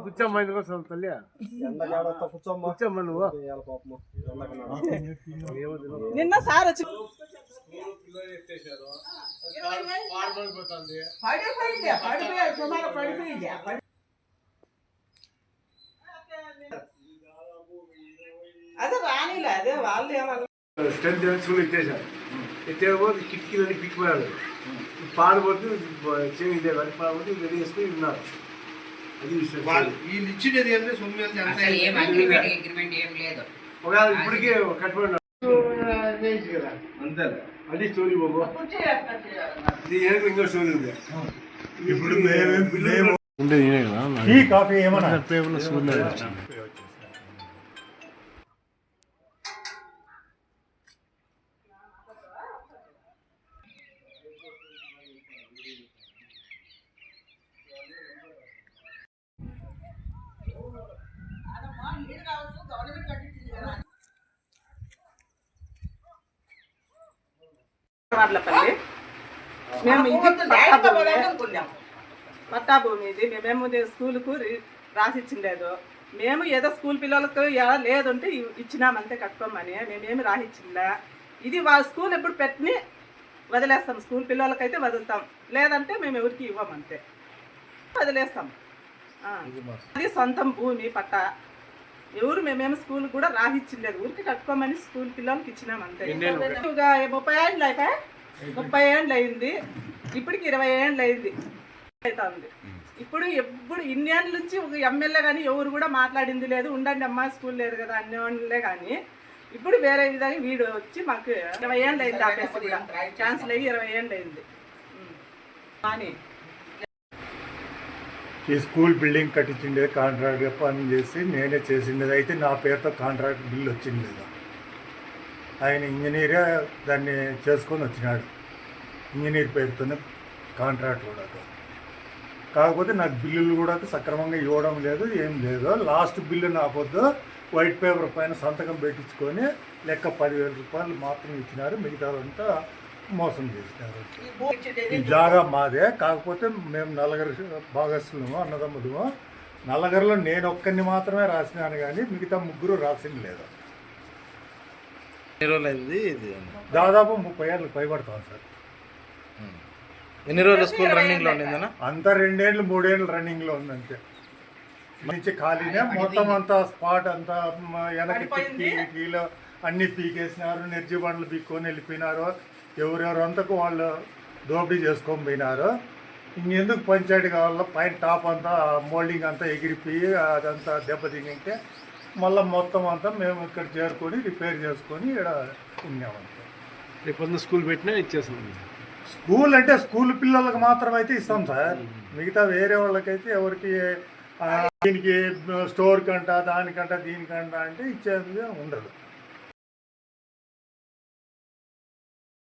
కూర్చోమ్మ కోసం తల్లి కూర్చోమ్మ నువ్వు నిన్న సార్ వచ్చి అదే రానిలే అదే వాళ్ళు స్ట్రెంత్ స్కూల్ ఇచ్చేసారు ఇచ్చేపోతే కిటికీలన్నీ పిక్కిపోయాడు పాడిపోతే చెవి ఇదే పాడిపోతే రెడీ చేసుకుని ఉన్నారు అది వీళ్ళు ఇచ్చినది ఒకవేళ ఇప్పటికే కట్టుబడి కదా అంతే అది స్టోరీ బాబు ఇంకో స్టోరీ ఉంది ఇప్పుడు కాఫీ ఏమన్నా మేము పట్టా భూమి ఇది మేమేమో స్కూల్కు రాసిచ్చిండలేదు మేము ఏదో స్కూల్ పిల్లలకు లేదంటే ఇచ్చినామంతే కట్టుకోమని మేమేమి రాసిచ్చిందా ఇది వాళ్ళ స్కూల్ ఎప్పుడు పెట్టిని వదిలేస్తాం స్కూల్ పిల్లలకైతే వదులుతాం లేదంటే మేము ఎవరికి ఇవ్వమంతే వదిలేస్తాం అది సొంతం భూమి పట్టా ఎవరు మేమేమో స్కూల్ కూడా రాసిచ్చిండలేదు ఊరికి కట్టుకోమని స్కూల్ పిల్లలకి ఇచ్చినామంతే 30 ఏళ్ళు అయిపోయి 30 ఏళ్ళు అయింది ఇప్పటికి 20 ఏళ్ళు అయింది అవుతుంది ఇప్పుడు ఎప్పుడు ఇన్ని ఏళ్ళ నుంచి ఒక ఎమ్మెల్యే కానీ ఎవరు కూడా మాట్లాడింది లేదు ఉండండి అమ్మా స్కూల్ లేదు కదా అన్ని వాళ్ళే కానీ ఇప్పుడు వేరే విధంగా వీడు వచ్చి మాకు 20 ఏళ్ళు అయింది ఆఫీస్ కూడా ఛాన్సల్ అయ్యి 20 ఏళ్ళు అయింది కానీ ఈ స్కూల్ బిల్డింగ్ కట్టించిండే కాంట్రాక్ట్ పని చేసి నేనే చేసిండేది అయితే నా పేరుతో కాంట్రాక్ట్ బిల్లు వచ్చింది లేదా ఆయన ఇంజనీరే దాన్ని చేసుకొని వచ్చినాడు ఇంజనీర్ పేరుతోనే కాంట్రాక్ట్ కూడా కాకపోతే నాకు బిల్లులు కూడా సక్రమంగా ఇవ్వడం లేదు ఏం లేదు లాస్ట్ బిల్లు నాకొద్దు వైట్ పేపర్ పైన సంతకం పెట్టించుకొని లెక్క 10,000 రూపాయలు మాత్రం ఇచ్చినారు మిగతాదంతా మోసం చేసినారు ఈ జాగా మాదే కాకపోతే మేము నలుగురు భాగస్సులము అన్నదమ్ములము నలుగురిలో నేను ఒక్కరిని మాత్రమే రాసినాను కానీ మిగతా ముగ్గురు రాసింది లేదు దాదాపు 30 ఏళ్ళకి పైబడతాం సార్ ఎన్ని రోజులు స్కూల్ రన్నింగ్లో ఉండిందన్నా అంతా 2 ఏళ్ళు 3 ఏళ్ళు రన్నింగ్లో ఉందంటే మంచి ఖాళీనే మొత్తం అంతా స్పాట్ అంతా వెనక్కి కిటికీలో అన్నీ పీకేసినారు నిర్జీ బండ్లు పీక్కొని వెళ్ళిపోయినారు ఎవరెవరు అంతకు వాళ్ళు దోపిడీ చేసుకొని పోయినారు ఇంకెందుకు పంచాయతీ కావాలో పైన టాప్ అంతా మోల్డింగ్ అంతా ఎగిరిపోయి అదంతా దెబ్బతింటే మళ్ళీ మొత్తం అంతా మేము ఇక్కడ చేరుకొని రిపేర్ చేసుకొని ఇక్కడ ఉన్నామంటే రేపు స్కూల్ పెట్టినా ఇచ్చేస్తాం స్కూల్ అంటే స్కూల్ పిల్లలకు మాత్రమే అయితే ఇస్తాం సార్ మిగతా వేరే వాళ్ళకైతే ఎవరికి దీనికి స్టోర్ కంట దానికంట దీనికంట అంటే ఇచ్చేది ఉండదు